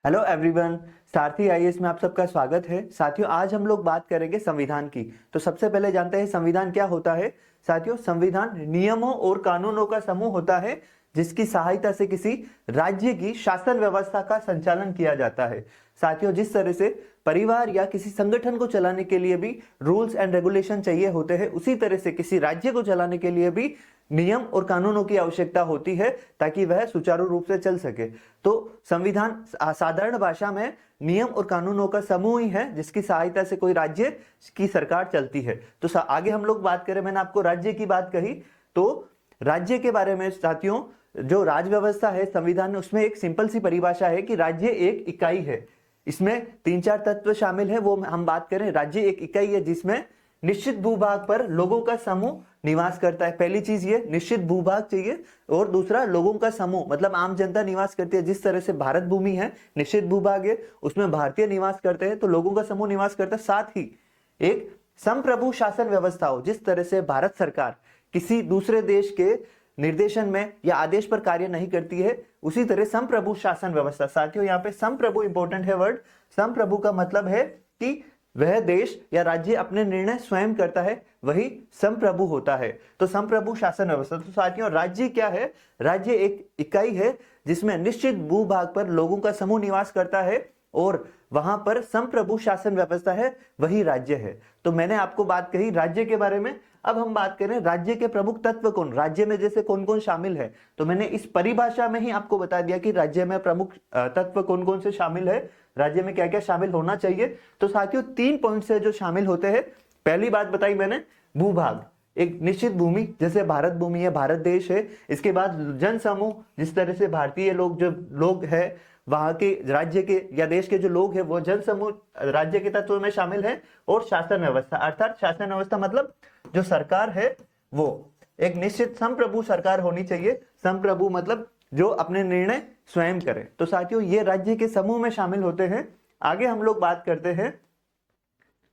Hello everyone. सारथी IAS में आप सबका स्वागत है। साथियों, आज हम लोग बात करेंगे संविधान की। तो सबसे पहले जानते हैं संविधान क्या होता है। साथियों, संविधान नियमों और कानूनों का समूह होता है जिसकी सहायता से किसी राज्य की शासन व्यवस्था का संचालन किया जाता है। साथियों, जिस तरह से परिवार या किसी संगठन को चलाने के लिए भी रूल्स एंड रेगुलेशन चाहिए होते हैं, उसी तरह से किसी राज्य को चलाने के लिए भी नियम और कानूनों की आवश्यकता होती है ताकि वह सुचारू रूप से चल सके। तो संविधान साधारण भाषा में नियम और कानूनों का समूह ही है जिसकी सहायता से कोई राज्य की सरकार चलती है। तो आगे हम लोग बात करें, मैंने आपको राज्य की बात कही, तो राज्य के बारे में साथियों, जो राज्य व्यवस्था है संविधान में, उसमें एक सिंपल सी परिभाषा है कि राज्य एक इकाई है। इसमें 3-4 तत्व शामिल है। वो हम बात करें, राज्य एक इकाई है जिसमें निश्चित भूभाग पर लोगों का समूह निवास करता है। पहली चीज ये निश्चित भूभाग चाहिए, और दूसरा लोगों का समूह मतलब आम जनता निवास करती है। जिस तरह से भारत भूमि है, निश्चित भूभाग है, उसमें भारतीय निवास करते हैं, तो लोगों का समूह निवास करता है। साथ ही एक संप्रभु शासन व्यवस्था हो, जिस तरह से भारत सरकार किसी दूसरे देश के निर्देशन में या आदेश पर कार्य नहीं करती है, उसी तरह संप्रभु शासन व्यवस्था। साथियों, यहाँ पे संप्रभु इंपॉर्टेंट है वर्ड। संप्रभु का मतलब है कि वह देश या राज्य अपने निर्णय स्वयं करता है, वही संप्रभु होता है। तो संप्रभु शासन व्यवस्था। तो साथियों, राज्य क्या है? राज्य एक इकाई है जिसमें निश्चित भूभाग पर लोगों का समूह निवास करता है और वहां पर संप्रभु शासन व्यवस्था है, वही राज्य है। तो मैंने आपको बात कही राज्य के बारे में। अब हम बात करें राज्य के प्रमुख तत्व कौन, राज्य में जैसे कौन कौन शामिल है। तो मैंने इस परिभाषा में ही आपको बता दिया कि राज्य में प्रमुख तत्व कौन कौन से शामिल है, राज्य में क्या क्या शामिल होना चाहिए। तो साथियों, 3 पॉइंट से जो शामिल होते हैं। पहली बात बताई मैंने, भूभाग, एक निश्चित भूमि, जैसे भारत भूमि है, भारत देश है। इसके बाद जन समूह, जिस तरह से भारतीय लोग जो लोग हैं, वहां के राज्य के या देश के जो लोग हैं वो जन समूह राज्य के तत्व में शामिल है। और शासन व्यवस्था, अर्थात शासन व्यवस्था मतलब जो सरकार है वो एक निश्चित संप्रभु सरकार होनी चाहिए। संप्रभु मतलब जो अपने निर्णय स्वयं करे। तो साथियों, ये राज्य के समूह में शामिल होते हैं। आगे हम लोग बात करते हैं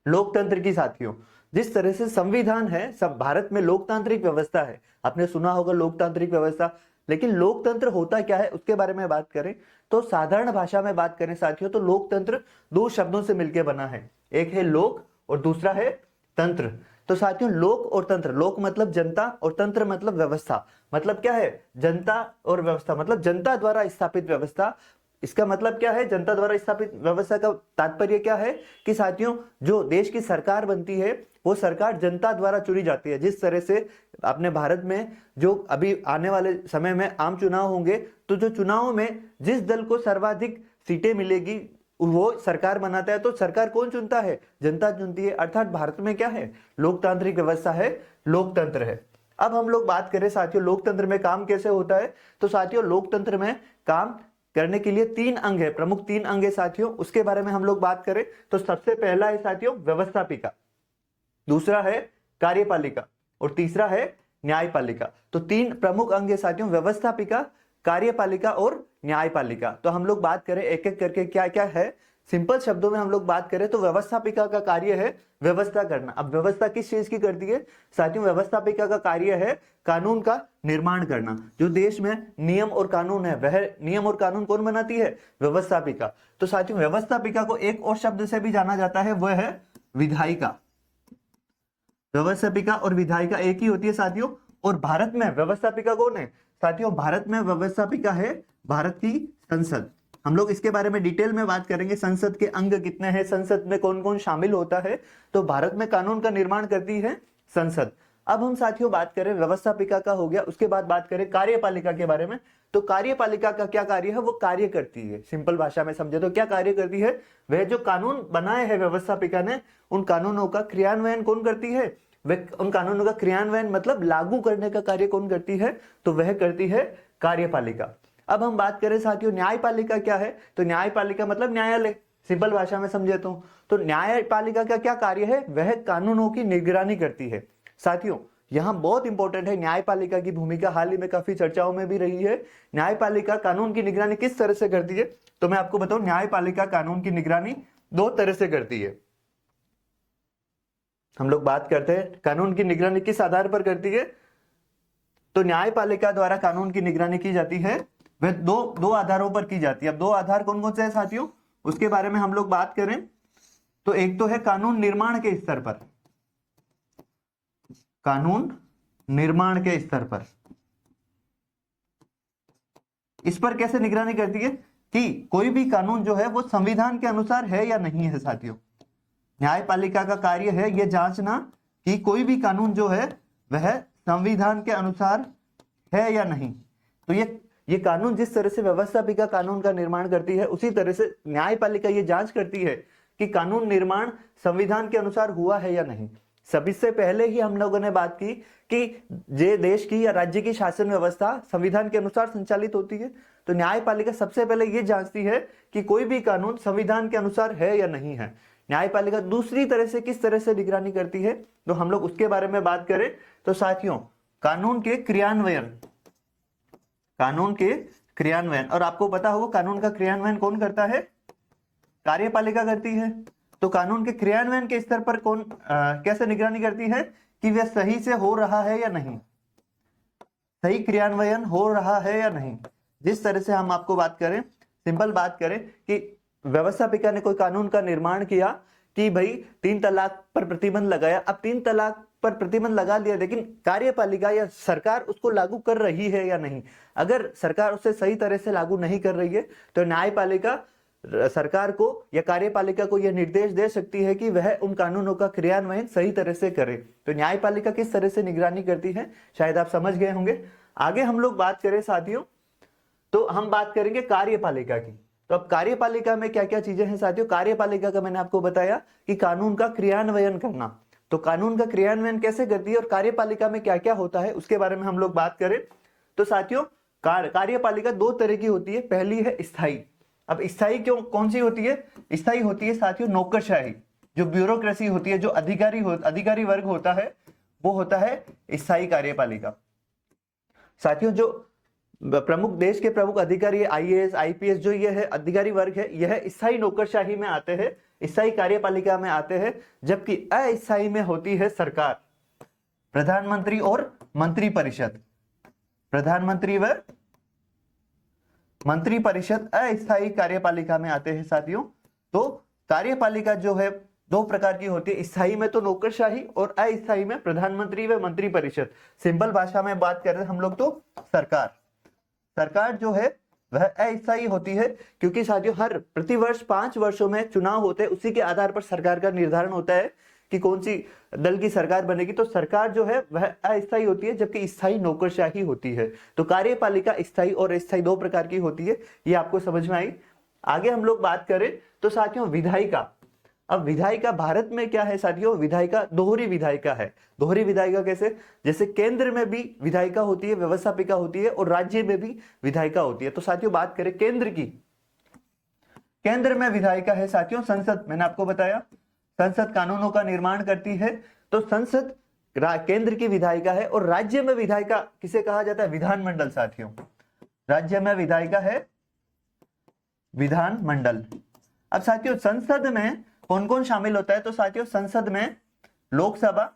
लोकतंत्र की। साथियों, जिस तरह से संविधान है, सब भारत में लोकतांत्रिक व्यवस्था है। आपने सुना होगा लोकतांत्रिक व्यवस्था, लेकिन लोकतंत्र होता क्या है उसके बारे में बात करें तो साधारण भाषा में बात करें साथियों, तो लोकतंत्र 2 शब्दों से मिलकर बना है। एक है लोक और दूसरा है तंत्र। तो साथियों, लोक और तंत्र, लोक मतलब जनता और तंत्र मतलब व्यवस्था। मतलब क्या है? जनता और व्यवस्था मतलब जनता द्वारा स्थापित व्यवस्था। इसका मतलब क्या है? जनता द्वारा स्थापित व्यवस्था का तात्पर्य क्या है कि साथियों, जो देश की सरकार बनती है वो सरकार जनता द्वारा चुनी जाती है। जिस तरह से अपने भारत में जो अभी आने वाले समय में आम चुनाव होंगे, तो जो चुनाव में जिस दल को सर्वाधिक सीटें मिलेगी वो सरकार बनाता है। तो सरकार कौन चुनता है? जनता चुनती है। अर्थात भारत में क्या है? लोकतांत्रिक व्यवस्था है, लोकतंत्र है। अब हम लोग बात करें साथियों, लोकतंत्र में काम कैसे होता है। तो साथियों, लोकतंत्र में काम करने के लिए 3 अंग है, प्रमुख 3 अंग है साथियों। उसके बारे में हम लोग बात करें तो सबसे पहला है साथियों व्यवस्थापिका, दूसरा है कार्यपालिका और तीसरा है न्यायपालिका। तो 3 प्रमुख अंग है साथियों, व्यवस्थापिका, कार्यपालिका और न्यायपालिका। तो हम लोग बात करें एक एक करके क्या क्या है। सिंपल शब्दों में हम लोग बात करें तो व्यवस्थापिका का कार्य है व्यवस्था करना। अब व्यवस्था किस चीज की करती है साथियों? व्यवस्थापिका का कार्य है कानून का निर्माण करना। जो देश में नियम और कानून है, वह नियम और कानून कौन बनाती है? व्यवस्थापिका। तो साथियों, व्यवस्थापिका को एक और शब्द से भी जाना जाता है, वह है विधायिका। व्यवस्थापिका और विधायिका एक ही होती है साथियों। और भारत में व्यवस्थापिका कौन है साथियों? भारत में व्यवस्थापिका है भारत की संसद। हम लोग इसके बारे में डिटेल में बात करेंगे, संसद के अंग कितने हैं, संसद में कौन कौन शामिल होता है। तो भारत में कानून का निर्माण करती है संसद। अब हम साथियों बात करें व्यवस्थापिका का हो गया, उसके बाद बात करें कार्यपालिका के बारे में। तो कार्यपालिका का क्या कार्य है? वो कार्य करती है, सिंपल भाषा में समझे तो क्या कार्य करती है? वह जो कानून बनाए हैं व्यवस्थापिका ने, उन कानूनों का क्रियान्वयन कौन करती है? वह उन कानूनों का क्रियान्वयन मतलब लागू करने का कार्य कौन करती है? तो वह करती है कार्यपालिका। अब हम बात करें साथियों न्यायपालिका क्या है। तो न्यायपालिका मतलब न्यायालय, सिंपल भाषा में समझे तो न्यायपालिका का क्या कार्य है? वह कानूनों की निगरानी करती है। साथियों, यहां बहुत इंपॉर्टेंट है न्यायपालिका की भूमिका, हाल ही में काफी चर्चाओं में भी रही है। न्यायपालिका कानून की निगरानी किस तरह से करती है? तो मैं आपको बताऊं, न्यायपालिका कानून की निगरानी 2 तरह से करती है। हम लोग बात करते हैं कानून की निगरानी किस आधार पर करती है। तो न्यायपालिका द्वारा कानून की निगरानी की जाती है वह दो आधारों पर की जाती है। अब दो आधार कौन कौन से हैं साथियों, उसके बारे में हम लोग बात करें तो एक तो है कानून निर्माण के स्तर पर, कानून निर्माण के स्तर पर इस पर कैसे निगरानी करती है कि कोई भी कानून जो है वो संविधान के अनुसार है या नहीं है साथियों। न्यायपालिका का कार्य है यह जांचना कि कोई भी कानून जो है वह संविधान के अनुसार है या नहीं। तो ये कानून जिस तरह से व्यवस्थापिका कानून का निर्माण करती है, उसी तरह से न्यायपालिका ये जांच करती है कि कानून निर्माण संविधान के अनुसार हुआ है या नहीं। सभी से पहले ही हम लोगों ने बात की कि जे देश की या राज्य की शासन व्यवस्था संविधान के अनुसार संचालित होती है। तो न्यायपालिका सबसे पहले ये जांचती है कि कोई भी कानून संविधान के अनुसार है या नहीं है। न्यायपालिका दूसरी तरह से किस तरह से निगरानी करती है, तो हम लोग उसके बारे में बात करें तो साथियों कानून के क्रियान्वयन, कानून के क्रियान्वयन, और आपको पता होगा कानून का क्रियान्वयन कौन करता है, कार्यपालिका करती है। तो कानून के क्रियान्वयन के स्तर पर कौन कैसे निगरानी करती है कि वह सही से हो रहा है या नहीं, सही क्रियान्वयन हो रहा है या नहीं। जिस तरह से हम आपको बात करें, सिंपल बात करें कि व्यवस्थापिका ने कोई कानून का निर्माण किया कि भाई 3 तलाक पर प्रतिबंध लगाया। अब 3 तलाक पर प्रतिबंध लगा लिया, लेकिन कार्यपालिका या सरकार उसको लागू कर रही है या नहीं। अगर सरकार उसे सही तरह से लागू नहीं कर रही है तो न्यायपालिका सरकार को या कार्यपालिका को यह निर्देश दे सकती है कि वह उन कानूनों का क्रियान्वयन सही तरह से करे। तो न्यायपालिका किस तरह से निगरानी करती है शायद आप समझ गए होंगे। आगे हम लोग बात करें साथियों तो हम बात करेंगे कार्यपालिका की। तो अब कार्यपालिका में क्या क्या चीजें हैं साथियों। कार्यपालिका का मैंने आपको बताया कि कानून का क्रियान्वयन करना, तो कानून का क्रियान्वयन कैसे करती है और कार्यपालिका में क्या क्या होता है उसके बारे में हम लोग बात करें तो साथियों कार्यपालिका 2 तरह की होती है। पहली है स्थायी। अब स्थायी क्यों कौन सी होती है, स्थायी होती है साथियों नौकरशाही, जो ब्यूरोक्रेसी होती है, जो अधिकारी वर्ग होता है वो होता है स्थायी कार्यपालिका। साथियों जो प्रमुख देश के प्रमुख अधिकारी आईएएस आईपीएस जो ये है अधिकारी वर्ग है, यह स्थायी नौकरशाही में आते हैं, स्थायी कार्यपालिका में आते हैं। जबकि अस्थायी में होती है सरकार, प्रधानमंत्री और मंत्री परिषद, प्रधानमंत्री व मंत्री परिषद अस्थायी कार्यपालिका में आते हैं साथियों। तो कार्यपालिका जो है 2 प्रकार की होती है, स्थायी में तो नौकरशाही और अस्थायी में प्रधानमंत्री व मंत्री परिषद। सिंपल भाषा में बात कर रहे हैं हम लोग तो सरकार जो है वह अस्थायी होती है, क्योंकि साथियों हर प्रतिवर्ष 5 वर्षों में चुनाव होते हैं, उसी के आधार पर सरकार का निर्धारण होता है कि कौन सी दल की सरकार बनेगी। तो सरकार जो है वह अस्थायी होती है, जबकि स्थायी नौकरशाही होती है। तो कार्यपालिका स्थायी और अस्थायी 2 प्रकार की होती है, ये आपको समझ में आई। आगे हम लोग बात करें तो साथियों विधायिका। अब विधायिका भारत में क्या है साथियों, विधायिका दोहरी विधायिका है। दोहरी विधायिका कैसे, जैसे केंद्र में भी विधायिका होती है, व्यवस्थापिका होती है, और राज्य में भी विधायिका होती है। तो साथियों बात करें केंद्र की, केंद्र में विधायिका है साथियों संसद। मैंने आपको बताया संसद कानूनों का निर्माण करती है, तो संसद केंद्र की विधायिका है। और राज्य में विधायिका किसे कहा जाता है, विधानमंडल साथियों। राज्य में विधायिका है विधानमंडल। अब साथियों संसद में कौन कौन शामिल होता है, तो साथियों संसद में लोकसभा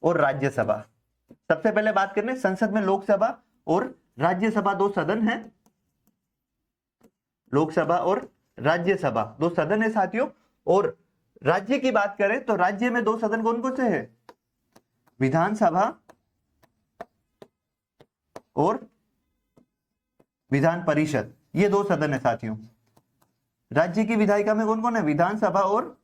और राज्यसभा। सबसे पहले बात करने संसद में लोकसभा और राज्यसभा 2 सदन हैं, लोकसभा और राज्यसभा 2 सदन है साथियों। और राज्य की बात करें तो राज्य में 2 सदन कौन कौन से हैं, विधानसभा और विधान परिषद, ये 2 सदन है साथियों। राज्य की विधायिका में कौन कौन है, विधानसभा और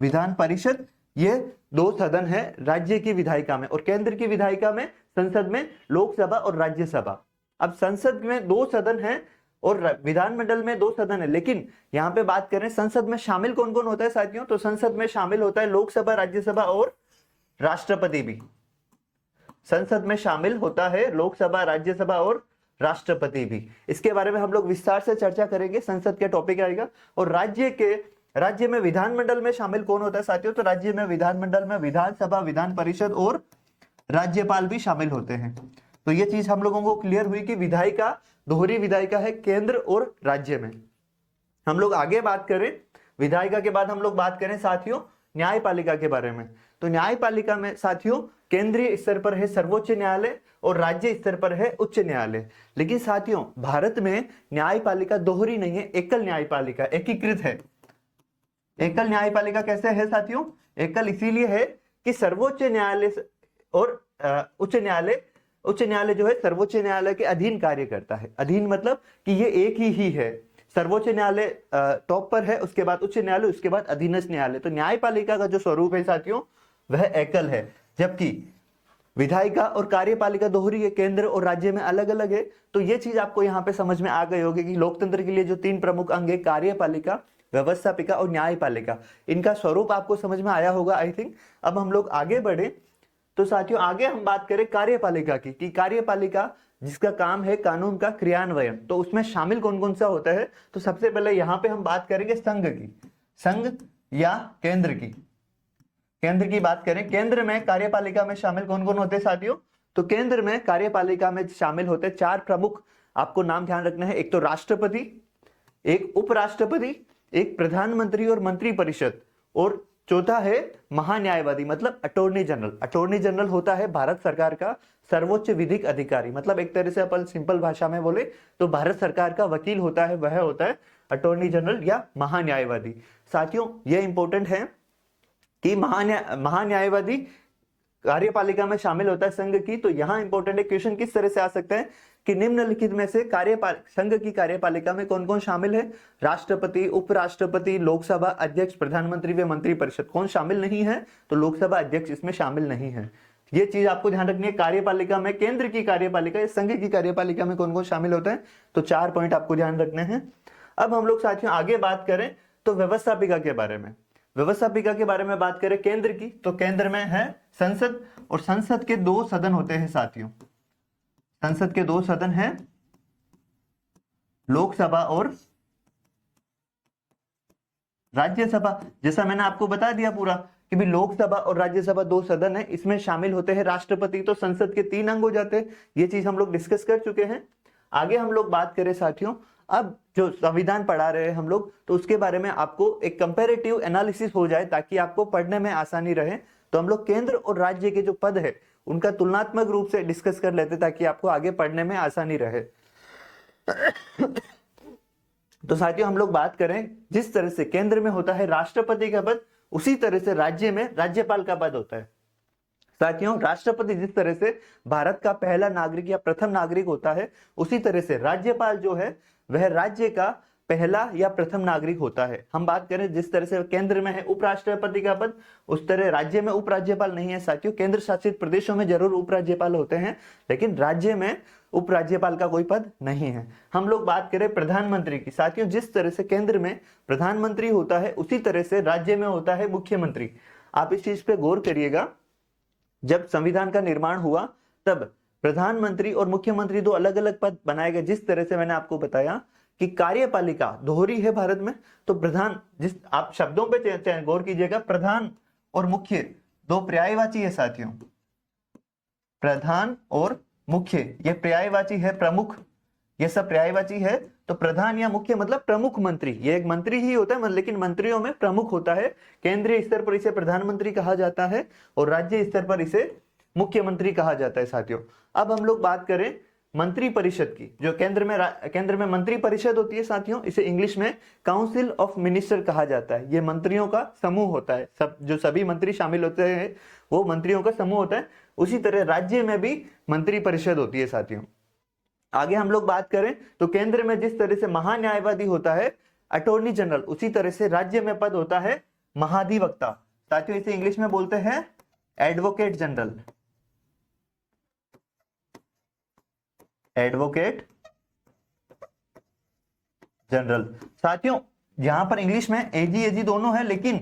विधान परिषद, ये 2 सदन है राज्य की विधायिका में। और केंद्र की विधायिका में संसद में लोकसभा और राज्यसभा। अब संसद में 2 सदन है और विधानमंडल में 2 सदन है, लेकिन यहां पे बात करें संसद में शामिल कौन कौन होता है साथियों, तो संसद में शामिल होता है लोकसभा, राज्यसभा और राष्ट्रपति भी। संसद में शामिल होता है लोकसभा, राज्यसभा और राष्ट्रपति भी। इसके बारे में हम लोग विस्तार से चर्चा करेंगे, संसद के टॉपिक आएगा। और राज्य में विधानमंडल में शामिल कौन होता है साथियों, तो राज्य में विधानमंडल में विधानसभा, विधान परिषद और राज्यपाल भी शामिल होते हैं। तो ये चीज हम लोगों को क्लियर हुई कि विधायिका दोहरी विधायिका है केंद्र और राज्य में। हम लोग आगे बात करें विधायिका के बाद हम लोग बात करें साथियों न्यायपालिका के बारे में। तो न्यायपालिका में साथियों केंद्रीय स्तर पर है सर्वोच्च न्यायालय और राज्य स्तर पर है उच्च न्यायालय। लेकिन साथियों भारत में न्यायपालिका दोहरी नहीं है, एकल न्यायपालिका, एकीकृत है। एकल न्यायपालिका कैसे है साथियों? एकल इसीलिए है कि सर्वोच्च न्यायालय और उच्च न्यायालय जो है सर्वोच्च न्यायालय के अधीन कार्य करता है। अधीन मतलब कि ये एक ही है। सर्वोच्च न्यायालय टॉप पर है, उसके बाद उच्च न्यायालय, उसके बाद अधीनस्थ न्यायालय। तो न्यायपालिका का जो स्वरूप है साथियों वह एकल है, जबकि विधायिका और कार्यपालिका दोहरी है, केंद्र और राज्य में अलग अलग है। तो ये चीज आपको यहाँ पे समझ में आ गई होगी कि लोकतंत्र के लिए जो तीन प्रमुख अंग है, कार्यपालिका, व्यवस्थापिका और न्यायपालिका, इनका स्वरूप आपको समझ में आया होगा आई थिंक। अब हम लोग आगे बढ़े तो साथियों आगे हम बात करें कार्यपालिका की, कि कार्यपालिका जिसका काम है कानून का क्रियान्वयन, तो उसमें शामिल कौन कौन सा होता है। तो सबसे पहले यहाँ पे हम बात करेंगे संघ की, संघ या केंद्र की। केंद्र की बात करें, केंद्र में कार्यपालिका में शामिल कौन कौन होते हैं साथियों? तो केंद्र में कार्यपालिका में शामिल होते चार प्रमुख, आपको नाम ध्यान रखना है। एक तो राष्ट्रपति, एक उपराष्ट्रपति, एक प्रधानमंत्री और मंत्रिपरिषद, और चौथा है महान्यायवादी मतलब अटॉर्नी जनरल। अटॉर्नी जनरल होता है भारत सरकार का सर्वोच्च विधिक अधिकारी, मतलब एक तरह से अपन सिंपल भाषा में बोले तो भारत सरकार का वकील होता है, वह होता है अटॉर्नी जनरल या महान्यायवादी। साथियों यह इंपॉर्टेंट है कि महान्यायवादी कार्यपालिका में शामिल होता है संघ की। तो यहां इंपॉर्टेंट है, क्वेश्चन किस तरह से आ सकता है कि निम्नलिखित में से संघ की कार्यपालिका में कौन कौन शामिल है? राष्ट्रपति, उपराष्ट्रपति, लोकसभा अध्यक्ष, प्रधानमंत्री व मंत्रिपरिषद। कौन शामिल नहीं है? तो लोकसभा अध्यक्ष इसमें शामिल नहीं है। ये चीज आपको ध्यान रखनी है। कार्यपालिका में केंद्र की कार्यपालिका या संघ की कार्यपालिका में कौन कौन शामिल होता है? तो 4 पॉइंट आपको ध्यान रखने हैं। अब हम लोग साथियों आगे बात करें तो व्यवस्थापिका के बारे में। व्यवस्थापिका के बारे में बात करें केंद्र की, तो केंद्र में है संसद, और संसद के 2 सदन होते हैं साथियों। संसद के 2 सदन हैं, लोकसभा और राज्यसभा। जैसा मैंने आपको बता दिया पूरा कि भी लोकसभा और राज्यसभा 2 सदन है, इसमें शामिल होते हैं राष्ट्रपति। तो संसद के 3 अंग हो जाते हैं। ये चीज हम लोग डिस्कस कर चुके हैं। आगे हम लोग बात करें साथियों, अब जो संविधान पढ़ा रहे हैं हम लोग, तो उसके बारे में आपको एक कंपैरेटिव एनालिसिस हो जाए ताकि आपको पढ़ने में आसानी रहे। तो हम लोग केंद्र और राज्य के जो पद है उनका तुलनात्मक रूप से डिस्कस कर लेते ताकि आपको आगे पढ़ने में आसानी रहे। तो साथियों हम लोग बात करें, जिस तरह से केंद्र में होता है राष्ट्रपति का पद, उसी तरह से राज्य में राज्यपाल का पद होता है। साथियों राष्ट्रपति जिस तरह से भारत का पहला नागरिक या प्रथम नागरिक होता है, उसी तरह से राज्यपाल जो है वह राज्य का पहला या प्रथम नागरिक होता है। हम बात करें जिस तरह से केंद्र में है उपराष्ट्रपति का पद, उस तरह राज्य में उपराज्यपाल नहीं है साथियों। केंद्र शासित प्रदेशों में जरूर उपराज्यपाल होते हैं, लेकिन राज्य में उपराज्यपाल का कोई पद नहीं है। हम लोग बात करें प्रधानमंत्री की, साथियों जिस तरह से केंद्र में प्रधानमंत्री होता है उसी तरह से राज्य में होता है मुख्यमंत्री। आप इस चीज पे गौर करिएगा, जब संविधान का निर्माण हुआ तब प्रधानमंत्री और मुख्यमंत्री 2 अलग अलग पद बनाए गए। जिस तरह से मैंने आपको बताया कि कार्यपालिका दोहरी है भारत में, तो प्रधान, जिस आप शब्दों पे गौर कीजिएगा, प्रधान और मुख्य 2 पर्यायवाची है साथियों। प्रधान और मुख्य ये पर्यायवाची है, प्रमुख ये सब पर्यायवाची है। तो प्रधान या मुख्य मतलब प्रमुख मंत्री, ये एक मंत्री ही होता है लेकिन मंत्रियों में प्रमुख होता है। केंद्रीय स्तर पर इसे प्रधानमंत्री कहा जाता है और राज्य स्तर पर इसे मुख्यमंत्री कहा जाता है साथियों। अब हम लोग बात करें मंत्री परिषद की, जो केंद्र में मंत्री परिषद होती है साथियों, इसे इंग्लिश में काउंसिल ऑफ मिनिस्टर कहा जाता है। ये मंत्रियों का समूह होता है, जो सभी मंत्री शामिल होते हैं वो मंत्रियों का समूह होता है। उसी तरह राज्य में भी मंत्री परिषद होती है साथियों। आगे हम लोग बात करें तो केंद्र में जिस तरह से महान्यायवादी होता है अटॉर्नी जनरल, उसी तरह से राज्य में पद होता है महाधिवक्ता। साथियों इसे इंग्लिश में बोलते हैं एडवोकेट जनरल। एडवोकेट जनरल साथियों, यहां पर इंग्लिश में एजी दोनों है, लेकिन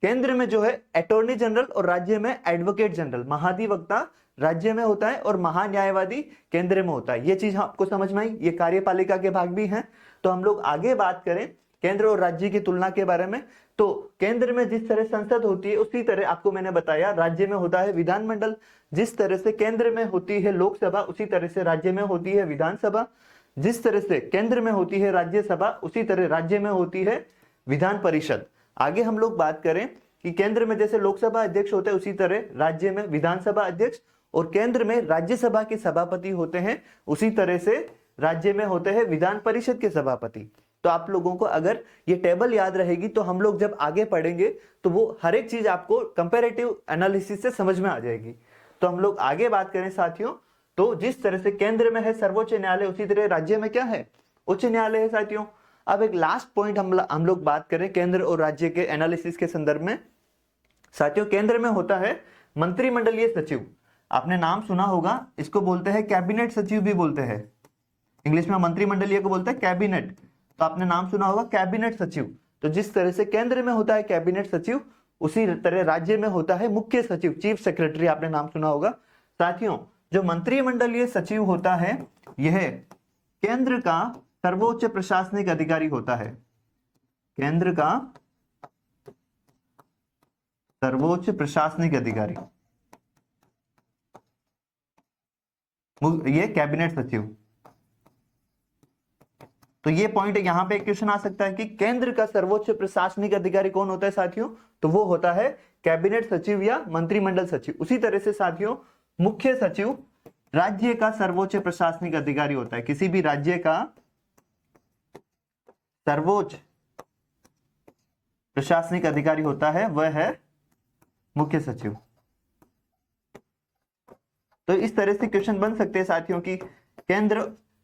केंद्र में जो है अटॉर्नी जनरल और राज्य में एडवोकेट जनरल। महाधिवक्ता राज्य में होता है और महान्यायवादी केंद्र में होता है। ये चीज आपको समझ में आई, ये कार्यपालिका के भाग भी हैं। तो हम लोग आगे बात करें केंद्र और राज्य की तुलना के बारे में, तो केंद्र में जिस तरह संसद होती है उसी तरह आपको मैंने बताया राज्य में होता है विधानमंडल। जिस तरह से केंद्र में होती है लोकसभा उसी तरह से राज्य में होती है विधानसभा। जिस तरह से केंद्र में होती है राज्यसभा उसी तरह राज्य में होती है विधान परिषद। आगे हम लोग बात करें कि केंद्र में जैसे लोकसभा अध्यक्ष होते हैं उसी तरह राज्य में विधानसभा अध्यक्ष, और केंद्र में राज्यसभा के सभापति होते हैं उसी तरह से राज्य में होते हैं विधान परिषद के सभापति। तो आप लोगों को अगर ये टेबल याद रहेगी तो हम लोग जब आगे पढ़ेंगे तो वो हर एक चीज आपको कंपैरेटिव एनालिसिस से समझ में आ जाएगी। तो हम लोग आगे बात करें साथियों, तो जिस तरह से केंद्र में है सर्वोच्च न्यायालय उसी तरह राज्य में क्या है, उच्च न्यायालय है साथियों। अब एक लास्ट पॉइंट हम लोग बात करें केंद्र और राज्य के एनालिसिस के संदर्भ में। साथियों केंद्र में होता है मंत्रिमंडलीय सचिव, आपने नाम सुना होगा, इसको बोलते हैं कैबिनेट सचिव भी बोलते हैं, इंग्लिश में मंत्रिमंडलीय को बोलते हैं कैबिनेट, तो आपने नाम सुना होगा कैबिनेट सचिव। तो जिस तरह से केंद्र में होता है कैबिनेट सचिव उसी तरह राज्य में होता है मुख्य सचिव, चीफ सेक्रेटरी, आपने नाम सुना होगा। साथियों जो मंत्रिमंडलीय सचिव होता है यह केंद्र का सर्वोच्च प्रशासनिक अधिकारी होता है, केंद्र का सर्वोच्च प्रशासनिक अधिकारी, ये कैबिनेट सचिव। तो ये पॉइंट यहां पे क्वेश्चन आ सकता है कि केंद्र का सर्वोच्च प्रशासनिक अधिकारी कौन होता है साथियों, तो वो होता है कैबिनेट सचिव या मंत्रिमंडल सचिव। उसी तरह से साथियों मुख्य सचिव राज्य का सर्वोच्च प्रशासनिक अधिकारी होता है, किसी भी राज्य का सर्वोच्च प्रशासनिक अधिकारी होता है वह है मुख्य सचिव। तो इस तरह से क्वेश्चन बन सकते हैं साथियों कि केंद्र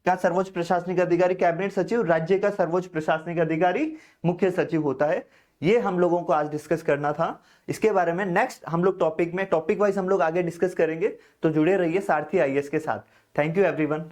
का सर्वोच्च प्रशासनिक अधिकारी कैबिनेट सचिव, राज्य का सर्वोच्च प्रशासनिक अधिकारी मुख्य सचिव होता है। ये हम लोगों को आज डिस्कस करना था। इसके बारे में नेक्स्ट हम लोग टॉपिक वाइज हम लोग आगे डिस्कस करेंगे, तो जुड़े रहिए सारथी आईएएस के साथ। Thank you everyone.